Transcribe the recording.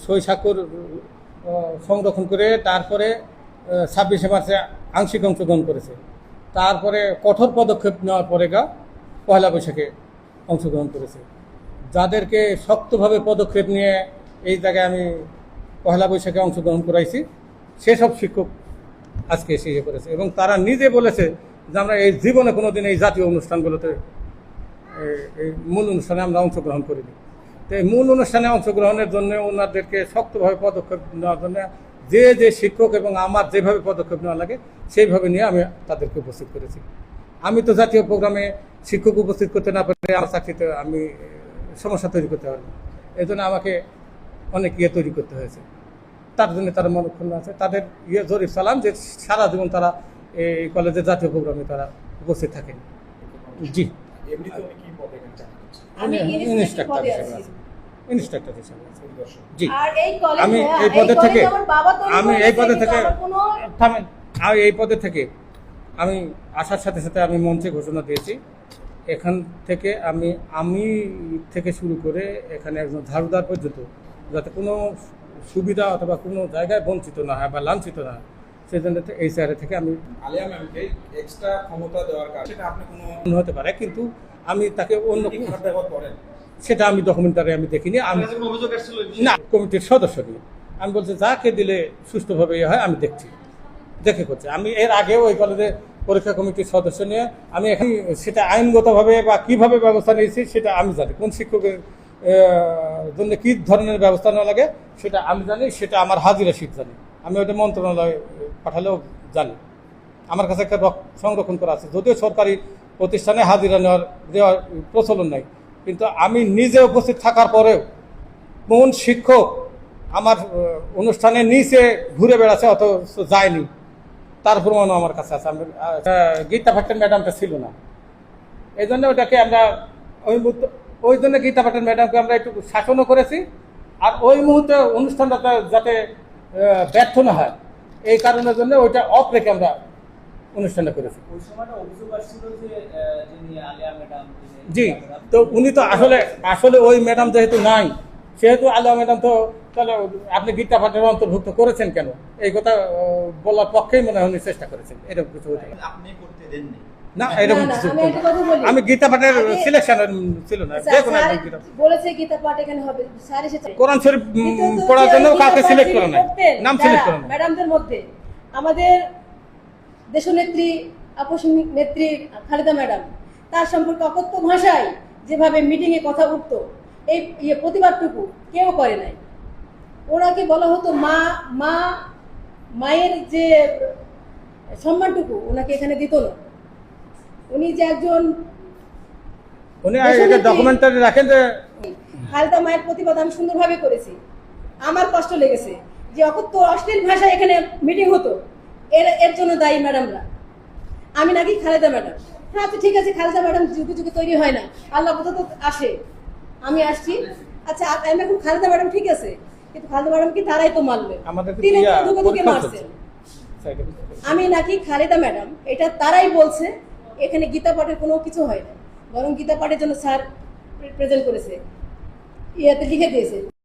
সই স্বাক্ষর সংরক্ষণ করে তারপরে 26শে মার্চে আংশিক অংশগ্রহণ করেছে। তারপরে কঠোর পদক্ষেপ নেওয়ার পরে পয়লা বৈশাখে অংশগ্রহণ করেছে। যাদেরকে শক্তভাবে পদক্ষেপ নিয়ে এই জায়গায় আমি পয়লা বৈশাখে অংশগ্রহণ করাইছি, সেসব শিক্ষক আজকে এসে করেছে এবং তারা নিজে বলেছে যে আমরা এই জীবনে কোনো দিন এই জাতীয় অনুষ্ঠানগুলোতে এই মূল অনুষ্ঠানে আমরা অংশগ্রহণ করিনি। তো এই মূল অনুষ্ঠানে অংশগ্রহণের জন্য ওনাদেরকে শক্তভাবে পদক্ষেপ নেওয়ার জন্য যে শিক্ষক এবং আমার যেভাবে পদক্ষেপ নেওয়া লাগে সেইভাবে নিয়ে আমি তাদেরকে উপস্থিত করেছি। আমি তো জাতীয় প্রোগ্রামে শিক্ষক উপস্থিত করতে না পারলে আমার চাকরিতে আমি সমস্যা তৈরি করতে পারবো। এই জন্য আমাকে অনেক তৈরি করতে হয়েছে। তার জন্য তারা মনক্ষুণ্ণ আছে। তাদের জরিপ সালাম যে সারা জীবন তারা এই কলেজের জাতীয় প্রোগ্রামে তারা উপস্থিত থাকেন। জি, আমি ইনস্ট্রাক্টর হিসেবে জি, আমি এই পদে থেকে আমি আসার সাথে সাথে আমি মঞ্চে ঘোষণা দিয়েছি, এখান থেকে আমি থেকে শুরু করে এখানে একজন ঝাড়ুদার পর্যন্ত যাতে কোনো সুবিধা অথবা কোনো জায়গায় বঞ্চিত না হয় বা লাঞ্ছিত না হয়, সেই জন্য এই চেয়ারে থেকে আমি আলিয়া ম্যামকে এক্সট্রা ক্ষমতা দেওয়ার কারণে সেটা আপনি কোনো হতে পারে, কিন্তু আমি তাকে অন্য ব্যবহার করেন সেটা আমি ডকুমেন্টারি আমি দেখিনি। আমি না, কমিটির সদস্য নিয়ে আমি বলছি যাকে দিলে সুষ্ঠুভাবে হয় আমি দেখে করছি। আমি এর আগেও ওই কলেজে পরীক্ষা কমিটির সদস্য নিয়ে আমি এখন সেটা আইনগতভাবে বা কিভাবে ব্যবস্থা নিয়েছি সেটা আমি জানি। কোন শিক্ষকের জন্য কী ধরনের ব্যবস্থা নেওয়া লাগে সেটা আমি জানি, সেটা আমার হাজিরা শীট জানি। আমি ওইটা মন্ত্রণালয়ে পাঠালেও জানি। আমার কাছে একটা সংরক্ষণ করা আছে, যদিও সরকারি প্রতিষ্ঠানে হাজিরা দেওয়ার প্রচলন নাই, কিন্তু আমি নিজে উপস্থিত থাকার পরেও কোন শিক্ষক আমার অনুষ্ঠানে নিচে ঘুরে বেড়াচ্ছে অত যায়নি তার প্রমাণও আমার কাছে আছে। গীতা পাটেল ম্যাডামটা ছিল না, এই জন্য ওটাকে আমরা ওই জন্য গীতা পাটেল ম্যাডামকে আমরা একটু শাসনও করেছি। আর ওই মুহূর্তে অনুষ্ঠানটা যাতে ব্যর্থ না হয় এই কারণের জন্য ওইটা অফ রেখে আমরা অনুষ্ঠানটা করেছি। জি, তো উনি তো আসলে ওই ম্যাডাম যেহেতু নাই, সেহেতু আলিয়া ম্যাডাম তো তাহলে আপনি গীতা পাঠের অন্তর্ভুক্ত করেছেন কেন, এই কথা বলার পক্ষেই মনে হয় উনি চেষ্টা করেছেন। এরকম কিছু আপনি করতে দেননি না, এরকম কিছু আমি গীতা পাঠের সিলেকশন ছিল না, যে কোনো বলেছে গীতা পাঠ এখানে হবে, স্যার এসেছে কোরআন শরীফ পড়ার জন্য কাউকে সিলেক্ট করে না, নাম সিলেক্ট করে না। ম্যাডামদের মধ্যে আমাদের দেশনেত্রী আপসিক নেত্রী খালেদা ম্যাডাম, তার সম্পর্কে অকথ্য ভাষায় যেভাবে মিটিংয়ে কথা উঠতো, এই প্রতিবাদটুকু কেউ করে নাই। ওনাকে বলা হতো মায়ের যে সম্মানটুকু ওনাকে এখানে দিত না। উনি যে একজন ডকুমেন্টারি রাখেন যে খালেদা মায়ের প্রতিবাদ আমি সুন্দরভাবে করেছি। আমার কষ্ট লেগেছে যে অকথ্য অশ্লীল ভাষায় এখানে মিটিং হতো, এর জন্য দায়ী ম্যাডামরা। আমি নাকি খালেদা ম্যাডাম, হ্যাঁ তো ঠিক আছে, খালেদা ম্যাডাম যুগে যুগে তৈরি হয় না, আল্লাহ তো আসে, আমি আসছি। আচ্ছা, আমি এখন খালেদা ম্যাডাম ঠিক আছে, কিন্তু খালেদা ম্যাডাম কি তারাই তো মারলেন, তিনি ধুকে মারছেন। আমি নাকি খালেদা ম্যাডাম, এটা তারাই বলছে। এখানে গীতা পাঠের কোনো কিছু হয় না, বরং গীতা পাঠের জন্য স্যার প্রেজেন্ট করেছে, ইয়াতে লিখে দিয়েছে।